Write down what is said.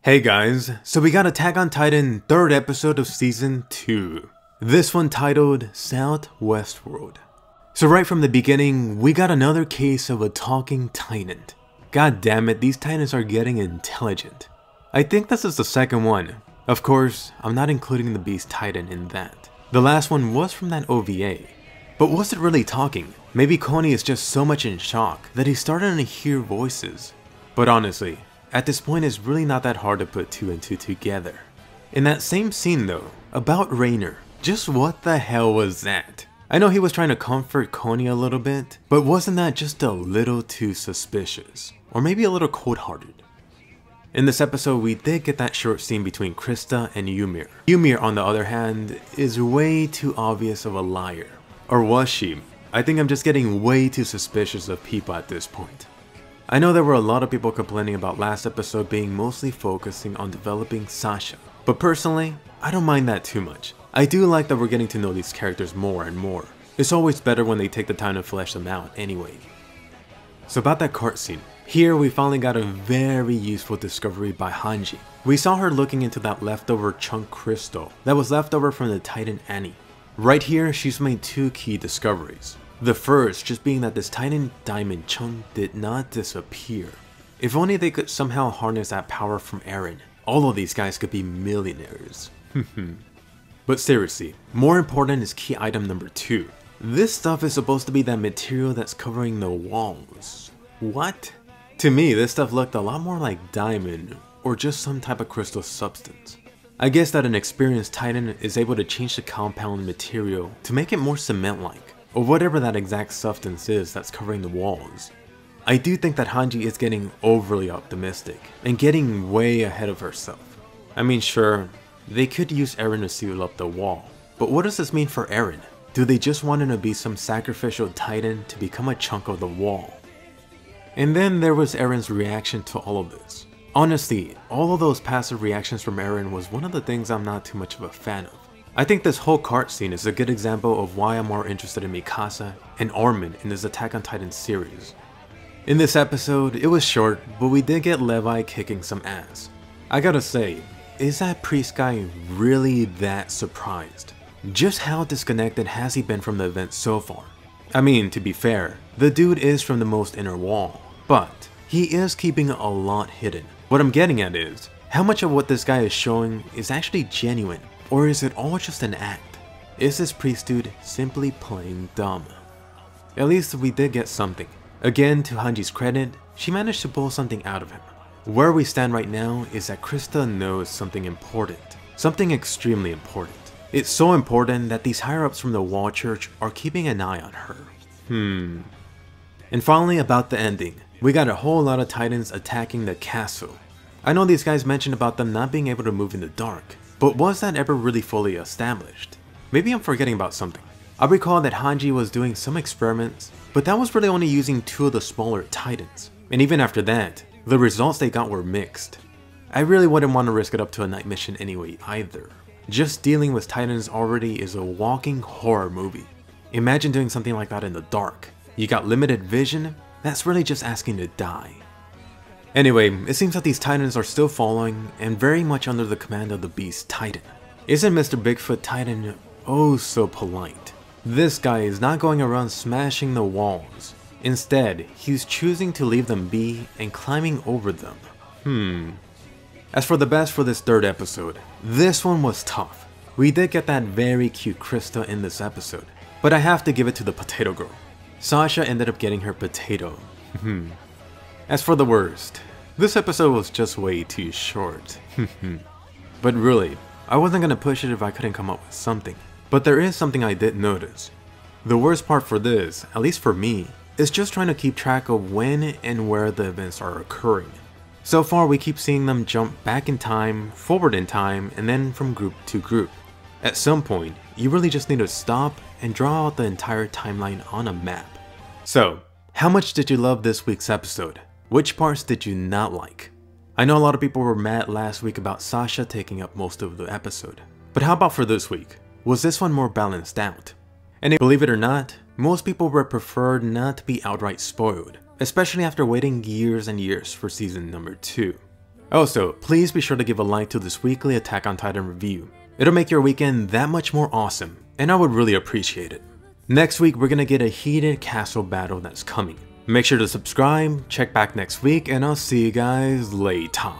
Hey guys, so we got Attack on Titan 3rd episode of Season 2. This one titled Southwest World. So right from the beginning, we got another case of a talking Titan. God damn it, these Titans are getting intelligent. I think this is the second one. Of course, I'm not including the Beast Titan in that. The last one was from that OVA. But was it really talking? Maybe Coney is just so much in shock that he's starting to hear voices. But honestly, at this point it's really not that hard to put two and two together. In that same scene though, about Rainer, just what the hell was that? I know he was trying to comfort Coney a little bit, but wasn't that just a little too suspicious? Or maybe a little cold-hearted? In this episode we did get that short scene between Krista and Ymir. Ymir on the other hand is way too obvious of a liar. Or was she? I think I'm just getting way too suspicious of people at this point. I know there were a lot of people complaining about last episode being mostly focusing on developing Sasha, but personally, I don't mind that too much. I do like that we're getting to know these characters more and more. It's always better when they take the time to flesh them out anyway. So about that cart scene, here we finally got a very useful discovery by Hanji. We saw her looking into that leftover chunk crystal that was left over from the Titan Annie. Right here, she's made two key discoveries. The first just being that this Titan diamond chunk did not disappear. If only they could somehow harness that power from Eren, all of these guys could be millionaires. But seriously, more important is key item number 2. This stuff is supposed to be that material that's covering the walls. What? To me, this stuff looked a lot more like diamond or just some type of crystal substance. I guess that an experienced Titan is able to change the compound material to make it more cement-like, or whatever that exact substance is that's covering the walls. I do think that Hanji is getting overly optimistic and getting way ahead of herself. I mean, sure, they could use Eren to seal up the wall, but what does this mean for Eren? Do they just want him to be some sacrificial Titan to become a chunk of the wall? And then there was Eren's reaction to all of this. Honestly, all of those passive reactions from Eren was one of the things I'm not too much of a fan of. I think this whole cart scene is a good example of why I'm more interested in Mikasa and Armin in this Attack on Titan series. In this episode, it was short, but we did get Levi kicking some ass. I gotta say, is that priest guy really that surprised? Just how disconnected has he been from the event so far? I mean, to be fair, the dude is from the most inner wall, but he is keeping a lot hidden. What I'm getting at is, how much of what this guy is showing is actually genuine? Or is it all just an act? Is this priest dude simply playing dumb? At least we did get something. Again, to Hanji's credit, she managed to pull something out of him. Where we stand right now is that Krista knows something important. Something extremely important. It's so important that these higher-ups from the Wall Church are keeping an eye on her. And finally, about the ending. We got a whole lot of Titans attacking the castle. I know these guys mentioned about them not being able to move in the dark. But was that ever really fully established? Maybe I'm forgetting about something. I recall that Hanji was doing some experiments, but that was really only using 2 of the smaller Titans. And even after that, the results they got were mixed. I really wouldn't want to risk it up to a night mission anyway either. Just dealing with Titans already is a walking horror movie. Imagine doing something like that in the dark. You got limited vision, that's really just asking to die. Anyway, it seems that these Titans are still following and very much under the command of the Beast Titan. Isn't Mr. Bigfoot Titan oh so polite? This guy is not going around smashing the walls. Instead, he's choosing to leave them be and climbing over them. As for the best for this 3rd episode, this one was tough. We did get that very cute Krista in this episode, but I have to give it to the potato girl. Sasha ended up getting her potato. As for the worst, this episode was just way too short. But really, I wasn't gonna push it if I couldn't come up with something. But there is something I did notice. The worst part for this, at least for me, is just trying to keep track of when and where the events are occurring. So far we keep seeing them jump back in time, forward in time, and then from group to group. At some point, you really just need to stop and draw out the entire timeline on a map. So, how much did you love this week's episode? Which parts did you not like? I know a lot of people were mad last week about Sasha taking up most of the episode. But how about for this week? Was this one more balanced out? And believe it or not, most people would prefer not to be outright spoiled, especially after waiting years and years for season number 2. Also, please be sure to give a like to this weekly Attack on Titan review. It'll make your weekend that much more awesome, and I would really appreciate it. Next week, we're gonna get a heated castle battle that's coming. Make sure to subscribe, check back next week, and I'll see you guys later.